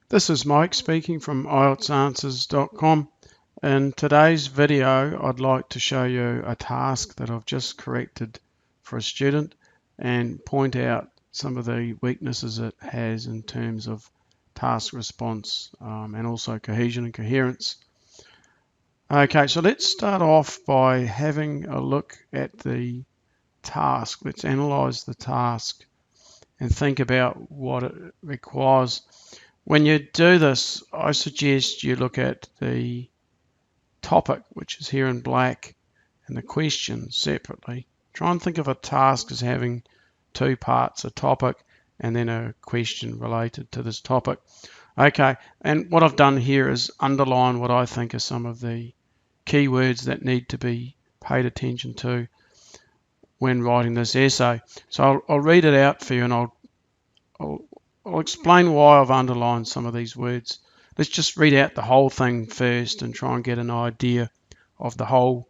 This is Mike speaking from IELTSAnswers.com. In today's video, I'd like to show you a task that I've just corrected for a student and point out some of the weaknesses it has in terms of task response and also cohesion and coherence. Okay, so let's start off by having a look at the task. Let's analyze the task and think about what it requires. When you do this, I suggest you look at the topic, which is here in black, and the question separately. Try and think of a task as having two parts, a topic and then a question related to this topic. Okay, and what I've done here is underline what I think are some of the keywords that need to be paid attention to when writing this essay. So I'll read it out for you, and I'll explain why I've underlined some of these words. Let's just read out the whole thing first and try and get an idea of the whole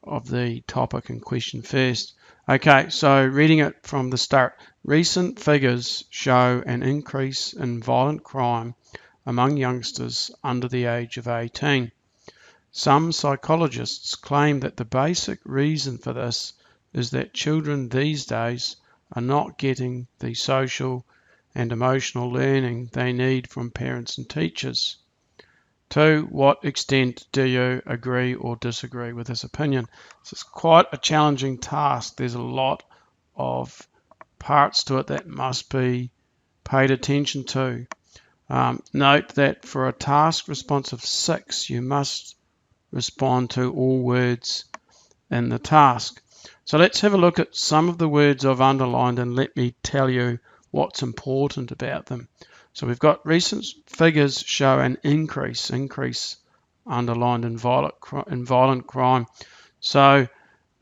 of the topic and question first. Okay, so reading it from the start. Recent figures show an increase in violent crime among youngsters under the age of 18. Some psychologists claim that the basic reason for this is that children these days are not getting the social and emotional learning they need from parents and teachers. To what extent do you agree or disagree with this opinion? So it's quite a challenging task. There's a lot of parts to it that must be paid attention to. Note that for a task response of 6, you must respond to all words in the task. So let's have a look at some of the words I've underlined and let me tell you what's important about them. So we've got recent figures show an increase underlined in violent crime. So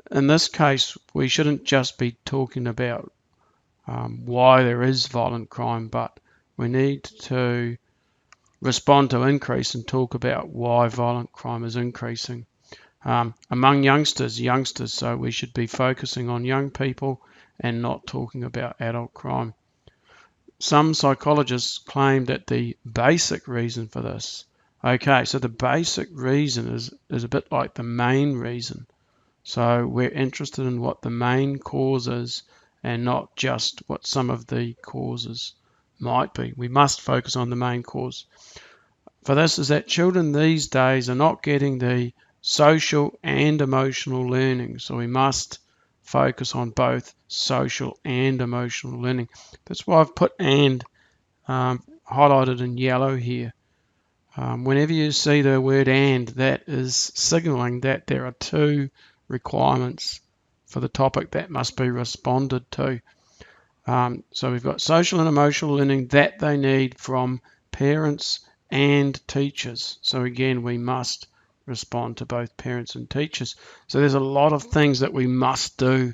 in this case, we shouldn't just be talking about why there is violent crime, but we need to respond to increase and talk about why violent crime is increasing. Among youngsters, so we should be focusing on young people and not talking about adult crime. Some psychologists claim that the basic reason for this, okay, so the basic reason is a bit like the main reason. So we're interested in what the main cause is and not just what some of the causes might be. We must focus on the main cause. For this is that children these days are not getting the social and emotional learning. So we must focus on both social and emotional learning. That's why I've put and highlighted in yellow here. Whenever you see the word and, that is signaling that there are two requirements for the topic that must be responded to. So we've got social and emotional learning that they need from parents and teachers. So again, we must respond to both parents and teachers. So there's a lot of things that we must do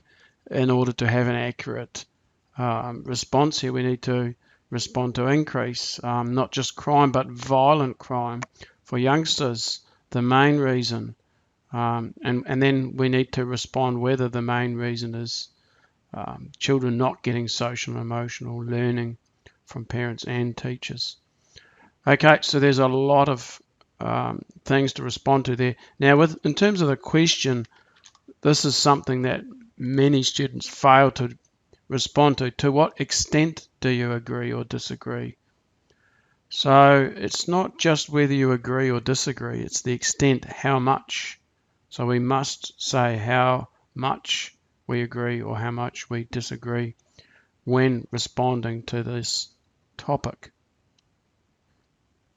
in order to have an accurate response here. We need to respond to increase, not just crime, but violent crime for youngsters, the main reason. And then we need to respond whether the main reason is children not getting social and emotional learning from parents and teachers. Okay, so there's a lot of things to respond to there. Now, in terms of the question, this is something that many students fail to respond to. To what extent do you agree or disagree? So it's not just whether you agree or disagree, it's the extent, how much. So we must say how much we agree or how much we disagree when responding to this topic.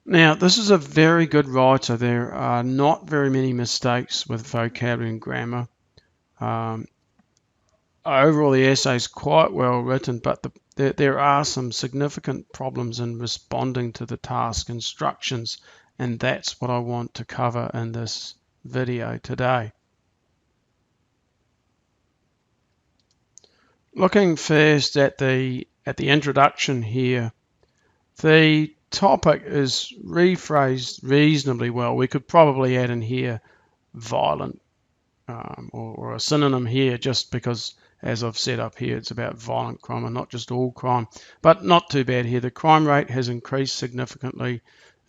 Now, this is a very good writer. There are not very many mistakes with vocabulary and grammar. Overall, the essay is quite well written, but there are some significant problems in responding to the task instructions, and that's what I want to cover in this video today. Looking first at the introduction here, the topic is rephrased reasonably well. We could probably add in here violent or a synonym here just because as I've set up here, it's about violent crime and not just all crime. But not too bad here. The crime rate has increased significantly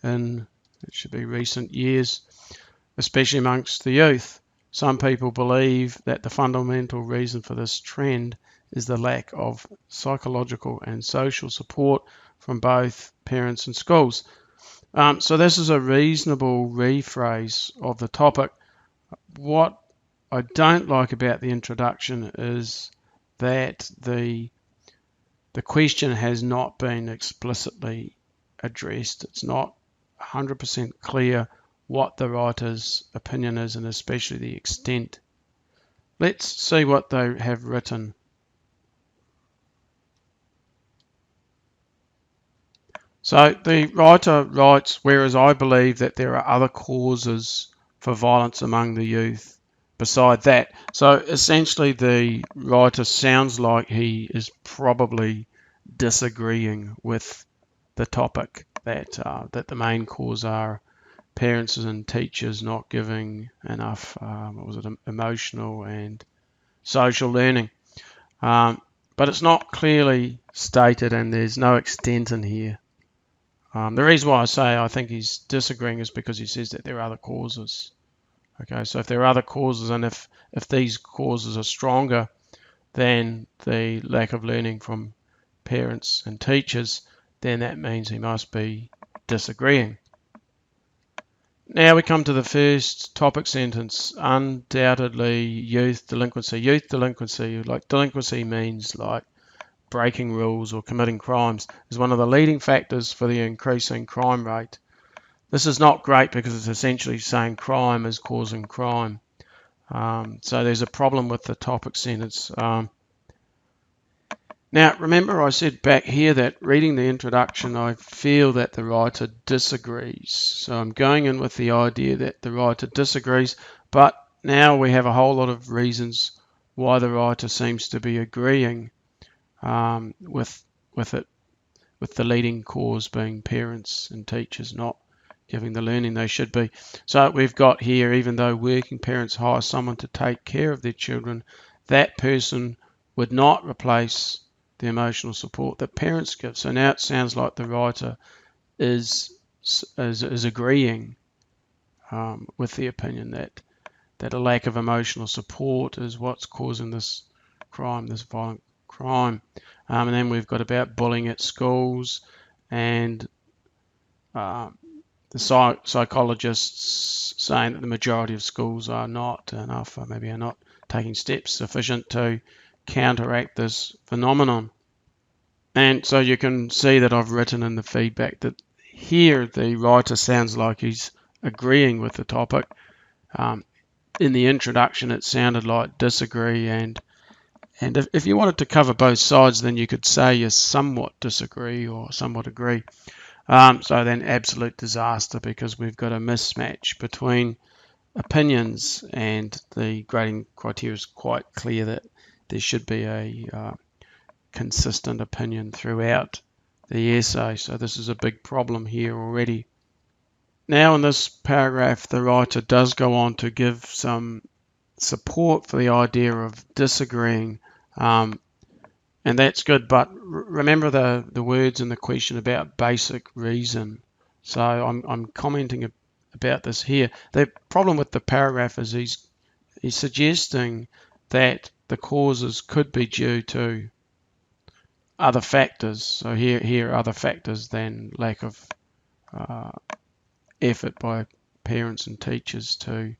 in, it should be recent years, especially amongst the youth. Some people believe that the fundamental reason for this trend is the lack of psychological and social support from both parents and schools. So this is a reasonable rephrase of the topic. What I don't like about the introduction is that the question has not been explicitly addressed. It's not 100% clear what the writer's opinion is, and especially the extent. Let's see what they have written. So the writer writes, whereas I believe that there are other causes for violence among the youth beside that. So essentially the writer sounds like he is probably disagreeing with the topic, that the main cause are parents and teachers not giving enough emotional and social learning. But it's not clearly stated, and there's no extent in here. The reason why I say I think he's disagreeing is because he says that there are other causes. Okay, so if there are other causes, and if these causes are stronger than the lack of learning from parents and teachers, then that means he must be disagreeing. Now we come to the first topic sentence. Undoubtedly, youth delinquency. Youth delinquency, like delinquency means like breaking rules or committing crimes, is one of the leading factors for the increasing crime rate. This is not great because it's essentially saying crime is causing crime. So there's a problem with the topic sentence. Now, remember I said back here that reading the introduction, I feel that the writer disagrees. So I'm going in with the idea that the writer disagrees, but now we have a whole lot of reasons why the writer seems to be agreeing with the leading cause being parents and teachers not giving the learning they should be. So we've got here, even though working parents hire someone to take care of their children, that person would not replace the emotional support that parents give. So now it sounds like the writer is agreeing with the opinion that a lack of emotional support is what's causing this crime, this violent crime. And then we've got about bullying at schools, and the psychologists saying that the majority of schools are not enough, or maybe are not taking steps sufficient to counteract this phenomenon. And so you can see that I've written in the feedback that here the writer sounds like he's agreeing with the topic. In the introduction it sounded like disagree, and if you wanted to cover both sides, then you could say you somewhat disagree or somewhat agree. So then absolute disaster, because we've got a mismatch between opinions, and the grading criteria is quite clear that there should be a consistent opinion throughout the essay. So this is a big problem here already. Now in this paragraph, the writer does go on to give some support for the idea of disagreeing, and that's good, but remember the words in the question about basic reason. So I'm commenting about this here. The problem with the paragraph is he's suggesting that the causes could be due to other factors. So here are other factors than lack of effort by parents and teachers to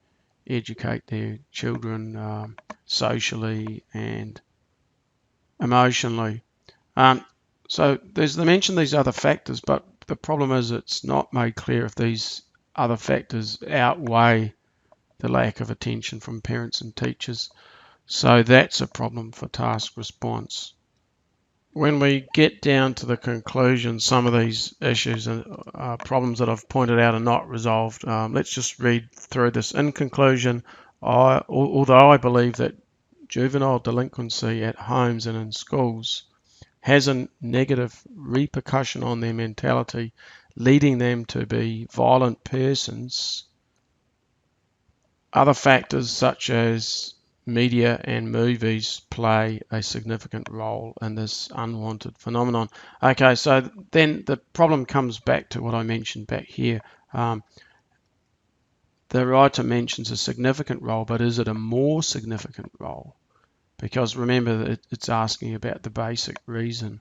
educate their children socially and emotionally. So there's the mention of these other factors, but the problem is it's not made clear if these other factors outweigh the lack of attention from parents and teachers. So that's a problem for task response. When we get down to the conclusion, some of these issues and problems that I've pointed out are not resolved. Let's just read through this. In conclusion, although I believe that juvenile delinquency at homes and in schools has a negative repercussion on their mentality, leading them to be violent persons, other factors such as media and movies play a significant role in this unwanted phenomenon. Okay, so then the problem comes back to what I mentioned back here. The writer mentions a significant role, but is it a more significant role? Because remember that it's asking about the basic reason.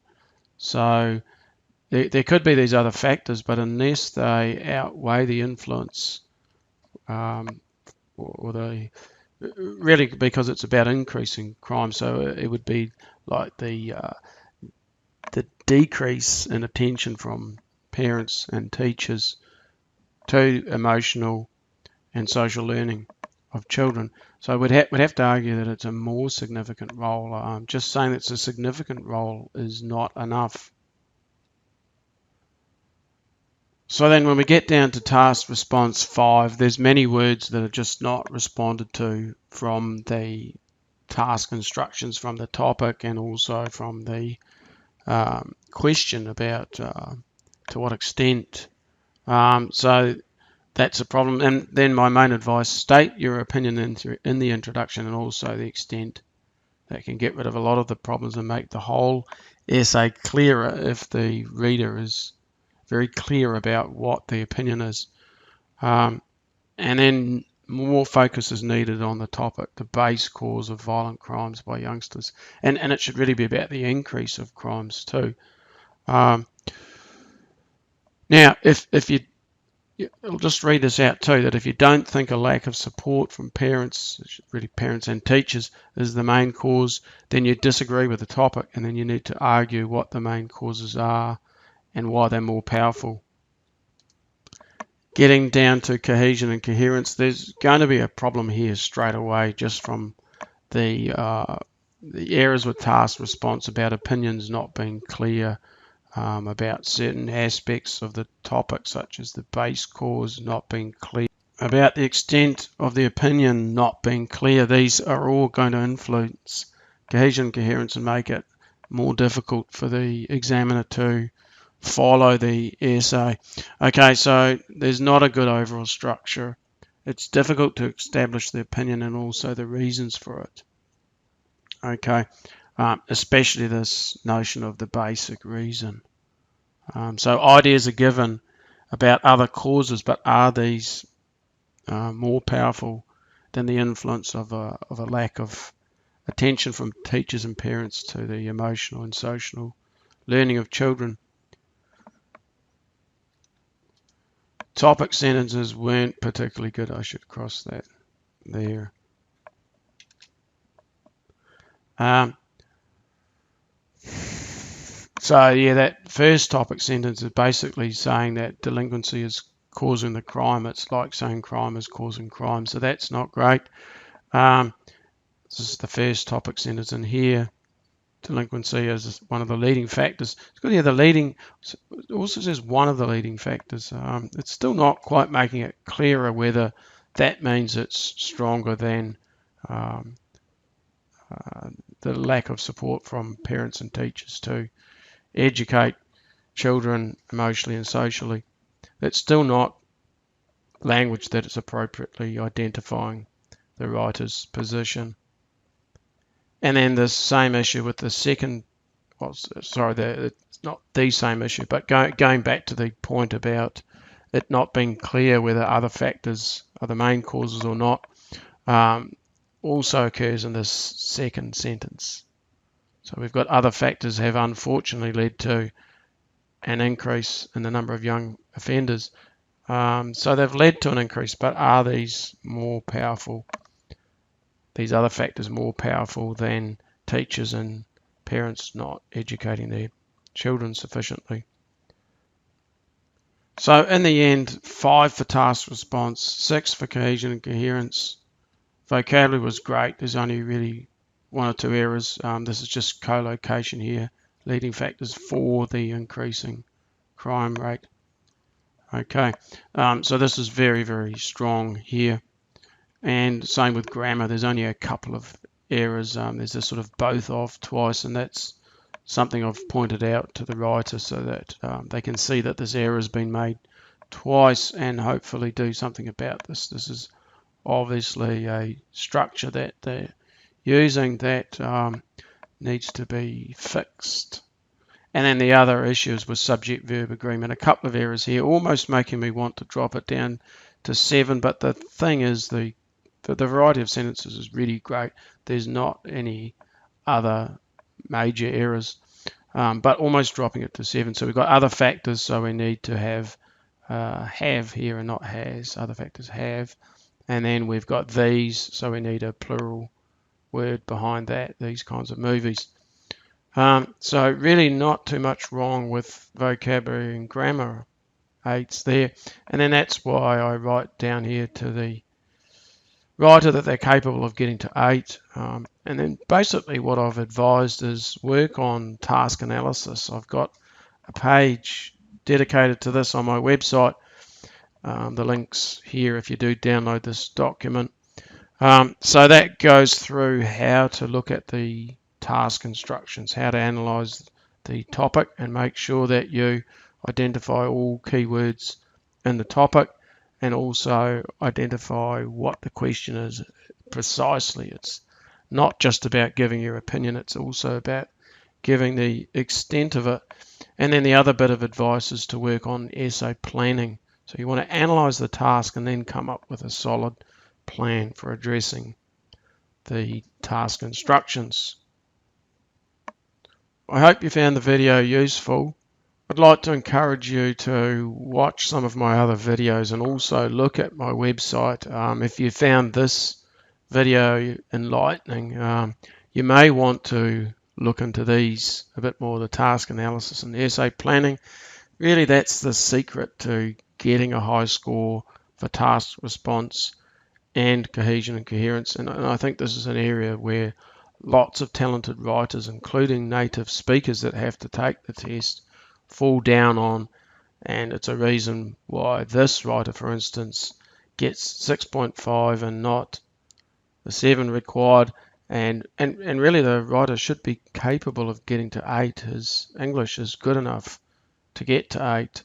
So there could be these other factors, but unless they outweigh the influence, or they really, because it's about increasing crime, so it would be like the decrease in attention from parents and teachers to emotional and social learning of children. So we'd have to argue that it's a more significant role. Just saying it's a significant role is not enough. So then when we get down to task response 5, there's many words that are just not responded to from the task instructions from the topic and also from the question about to what extent. So that's a problem. And then my main advice, state your opinion in the introduction and also the extent. That can get rid of a lot of the problems and make the whole essay clearer if the reader is very clear about what the opinion is. And then more focus is needed on the topic, the base cause of violent crimes by youngsters. And it should really be about the increase of crimes too. Now, if you, I'll just read this out too, that if you don't think a lack of support from parents, really parents and teachers, is the main cause, then you disagree with the topic, and then you need to argue what the main causes are and why they're more powerful. Getting down to cohesion and coherence, there's going to be a problem here straight away just from the errors with task response about opinions not being clear, about certain aspects of the topic such as the base cause not being clear, about the extent of the opinion not being clear. These are all going to influence cohesion and coherence and make it more difficult for the examiner to follow the essay. Okay, so there's not a good overall structure. It's difficult to establish the opinion and also the reasons for it. Okay, especially this notion of the basic reason. So ideas are given about other causes, but are these more powerful than the influence of a lack of attention from teachers and parents to the emotional and social learning of children? Topic sentences weren't particularly good. I should cross that there. So yeah, that first topic sentence is basically saying that delinquency is causing the crime. It's like saying crime is causing crime. So that's not great. This is the first topic sentence in here. Delinquency is one of the leading factors. It's good here, the leading, it also says one of the leading factors. It's still not quite making it clearer whether that means it's stronger than the lack of support from parents and teachers to educate children emotionally and socially. That's still not language that is appropriately identifying the writer's position. And then the same issue with the second, it's not the same issue, but going back to the point about it not being clear whether other factors are the main causes or not, also occurs in this second sentence. So we've got other factors have unfortunately led to an increase in the number of young offenders. So they've led to an increase, but are these more powerful? These other factors more powerful than teachers and parents not educating their children sufficiently? So in the end, 5 for task response, 6 for cohesion and coherence. Vocabulary was great. There's only really 1 or 2 errors. This is just co-location here, leading factors for the increasing crime rate. Okay, so this is very, very strong here. And same with grammar, there's only a couple of errors. There's this sort of both of twice, and that's something I've pointed out to the writer so that they can see that this error has been made twice and hopefully do something about this. This is obviously a structure that the using that needs to be fixed. And then the other issues with subject-verb agreement. A couple of errors here, almost making me want to drop it down to 7. But the thing is, the variety of sentences is really great. There's not any other major errors, but almost dropping it to 7. So we've got other factors, so we need to have here and not has. Other factors have. And then we've got these, so we need a plural word behind that, these kinds of movies. So really not too much wrong with vocabulary and grammar aids there. And then that's why I write down here to the writer that they're capable of getting to 8. And then basically what I've advised is work on task analysis. I've got a page dedicated to this on my website. The link's here if you do download this document. So that goes through how to look at the task instructions, how to analyze the topic and make sure that you identify all keywords in the topic and also identify what the question is precisely. It's not just about giving your opinion, it's also about giving the extent of it. And then the other bit of advice is to work on essay planning. So you want to analyze the task and then come up with a solid plan for addressing the task instructions. I hope you found the video useful. I'd like to encourage you to watch some of my other videos and also look at my website. If you found this video enlightening, you may want to look into these a bit more, the task analysis and essay planning. Really, that's the secret to getting a high score for task response and cohesion and coherence. And I think this is an area where lots of talented writers, including native speakers that have to take the test, fall down on. And it's a reason why this writer, for instance, gets 6.5 and not the 7 required. And really the writer should be capable of getting to 8. His English is good enough to get to 8.